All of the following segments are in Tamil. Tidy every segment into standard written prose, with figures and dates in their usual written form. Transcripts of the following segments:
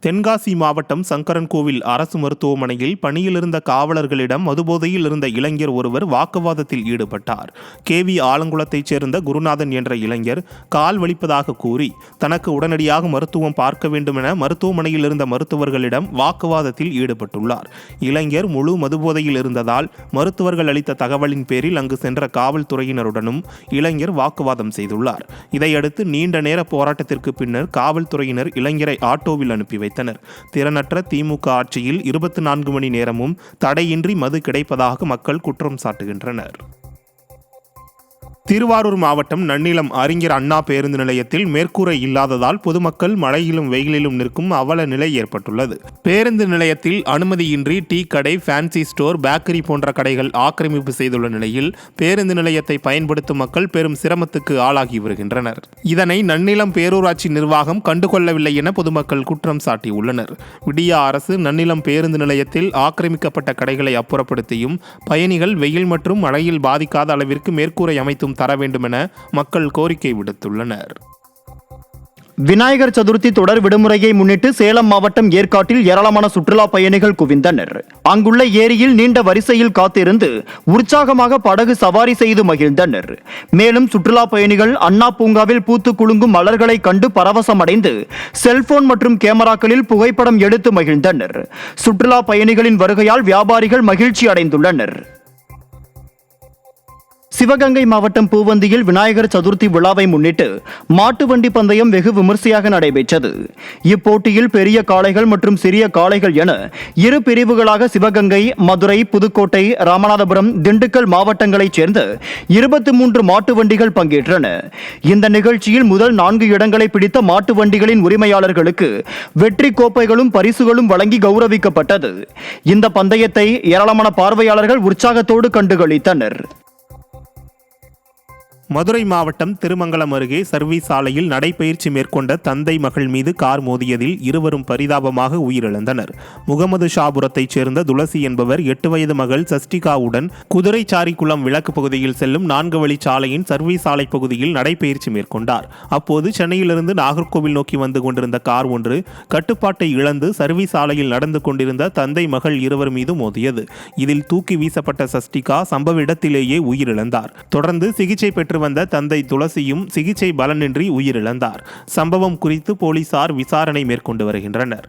தென்காசி மாவட்டம் சங்கரன்கோவில் அரசு மருத்துவமனையில் பணியிலிருந்த காவலர்களிடம் மதுபோதையில் இருந்த இளைஞர் ஒருவர் வாக்குவாதத்தில் ஈடுபட்டார். கேவி ஆலங்குளத்தைச் சேர்ந்த குருநாதன் என்ற இளைஞர் கால் வலிப்பதாக கூறி தனக்கு உடனடியாக மருத்துவம் பார்க்க வேண்டும் என மருத்துவமனையில் இருந்த மருத்துவர்களிடம் வாக்குவாதத்தில் ஈடுபட்டுள்ளார். இளைஞர் முழு மதுபோதையில் இருந்ததால் மருத்துவர்கள் அளித்த தகவலின் பேரில் அங்கு சென்ற காவல்துறையினருடனும் இளைஞர் வாக்குவாதம் செய்துள்ளார். இதையடுத்து நீண்ட நேர போராட்டத்திற்கு பின்னர் காவல்துறையினர் இளைஞரை ஆட்டோவில் அனுப்பி வைத்தனர். திறனற்ற திமுக ஆட்சியில் 24 மணி நேரமும் தடையின்றி மது கிடைப்பதாக மக்கள் குற்றம் சாட்டுகின்றனர். திருவாரூர் மாவட்டம் நன்னிலம் அறிஞர் அண்ணா பேருந்து நிலையத்தில் மேற்கூரை இல்லாததால் பொதுமக்கள் மழையிலும் வெயிலிலும் நிற்கும் அவல நிலை ஏற்பட்டுள்ளது. பேருந்து நிலையத்தில் அனுமதியின்றி டீ கடை, ஃபேன்சி ஸ்டோர், பேக்கரி போன்ற கடைகள் ஆக்கிரமிப்பு செய்துள்ள நிலையில் பேருந்து நிலையத்தை பயன்படுத்தும் மக்கள் பெரும் சிரமத்துக்கு ஆளாகி வருகின்றனர். இதனை நன்னிலம் பேரூராட்சி நிர்வாகம் கண்டுகொள்ளவில்லை என பொதுமக்கள் குற்றம் சாட்டியுள்ளனர். விடியா அரசு நன்னிலம் பேருந்து நிலையத்தில் ஆக்கிரமிக்கப்பட்ட கடைகளை அப்புறப்படுத்தியும் பயணிகள் வெயில் மற்றும் மழையில் பாதிக்காத அளவிற்கு மேற்கூரை அமைத்தும் தர வேண்டும் என மக்கள் கோரிக்கை விடுத்துள்ளனர். விநாயகர் சதுர்த்தி தொடர் விடுமுறையை முன்னிட்டு சேலம் மாவட்டம் ஏற்காட்டில் ஏராளமான சுற்றுலா பயணிகள் குவிந்தனர். அங்குள்ள ஏரியில் நீண்ட வரிசையில் காத்திருந்து உற்சாகமாக படகு சவாரி செய்து மகிழ்ந்தனர். மேலும் சுற்றுலா பயணிகள் அண்ணா பூங்காவில் பூத்து குலுங்கும் மலர்களை கண்டு பரவசமடைந்து செல்போன் மற்றும் கேமராக்களில் புகைப்படம் எடுத்து மகிழ்ந்தனர். சுற்றுலா பயணிகளின் வருகையால் வியாபாரிகள் மகிழ்ச்சி அடைந்துள்ளனர். சிவகங்கை மாவட்டம் பூவந்தியில் விநாயகர் சதுர்த்தி விழாவை முன்னிட்டு மாட்டு வண்டி பந்தயம் வெகு விமர்சையாக நடைபெற்றது. இப்போட்டியில் பெரிய காளைகள் மற்றும் சிறிய காளைகள் என இரு பிரிவுகளாக சிவகங்கை, மதுரை, புதுக்கோட்டை, ராமநாதபுரம், திண்டுக்கல் மாவட்டங்களைச் சேர்ந்த 23 மாட்டு வண்டிகள் பங்கேற்றன. இந்த நிகழ்ச்சியில் முதல் 4 இடங்களை பிடித்த மாட்டு வண்டிகளின் உரிமையாளர்களுக்கு வெற்றி கோப்பைகளும் பரிசுகளும் வழங்கி கௌரவிக்கப்பட்டது. இந்த பந்தயத்தை ஏராளமான பார்வையாளர்கள் உற்சாகத்தோடு கண்டுகளித்தனர். மதுரை மாவட்டம் திருமங்கலம் அருகே சர்வீஸ் சாலையில் நடைபயிற்சி மேற்கொண்ட தந்தை மகள் மீது கார் மோதியதில் இருவரும் பரிதாபமாக உயிரிழந்தனர். முகமது ஷாபுரத்தைச் சேர்ந்த துளசி என்பவர் 8 வயது மகள் சஷ்டிகாவுடன் குதிரைச்சாரிக்குளம் விளக்கு பகுதியில் செல்லும் 4 வழி சாலையின் சர்வீஸ் சாலை பகுதியில் நடைபயிற்சி மேற்கொண்டார். அப்போது சென்னையிலிருந்து நாகர்கோவில் நோக்கி வந்து கொண்டிருந்த கார் ஒன்று கட்டுப்பாட்டை இழந்து சர்வீஸ் சாலையில் நடந்து கொண்டிருந்த தந்தை மகள் இருவர் மீது மோதியது. இதில் தூக்கி வீசப்பட்ட சஷ்டிகா சம்பவ இடத்திலேயே உயிரிழந்தார். தொடர்ந்து சிகிச்சை பெற்று வந்த தந்தை துளசியும் சிகிச்சை பலனின்றி உயிரிழந்தார். சம்பவம் குறித்து போலீசார் விசாரணை மேற்கொண்டு வருகின்றனர்.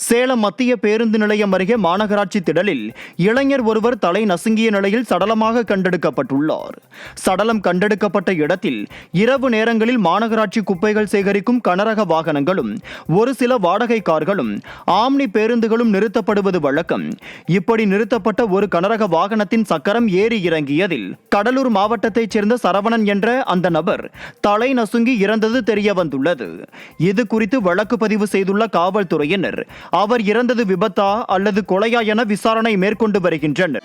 சேலம் மத்திய பேருந்து நிலையம் அருகே மாநகராட்சி திடலில் இளைஞர் ஒருவர் தலை நசுங்கிய நிலையில் சடலமாக கண்டெடுக்கப்பட்டுள்ளார். சடலம் கண்டெடுக்கப்பட்ட இடத்தில் இரவு நேரங்களில் மாநகராட்சி குப்பைகள் சேகரிக்கும் கனரக வாகனங்களும் ஒரு சில வாடகை கார்களும் ஆம்னி பேருந்துகளும் நிறுத்தப்படுவது வழக்கம். இப்படி நிறுத்தப்பட்ட ஒரு கனரக வாகனத்தின் சக்கரம் ஏறி இறங்கியதில் கடலூர் மாவட்டத்தைச் சேர்ந்த சரவணன் என்ற அந்த நபர் தலை நசுங்கி இறந்தது தெரிய வந்துள்ளது. இது குறித்து வழக்கு பதிவு செய்துள்ள காவல்துறையினர் அவர் இறந்தது விபத்தா அல்லது கொலையா என விசாரணை மேற்கொண்டு வருகின்றனர்.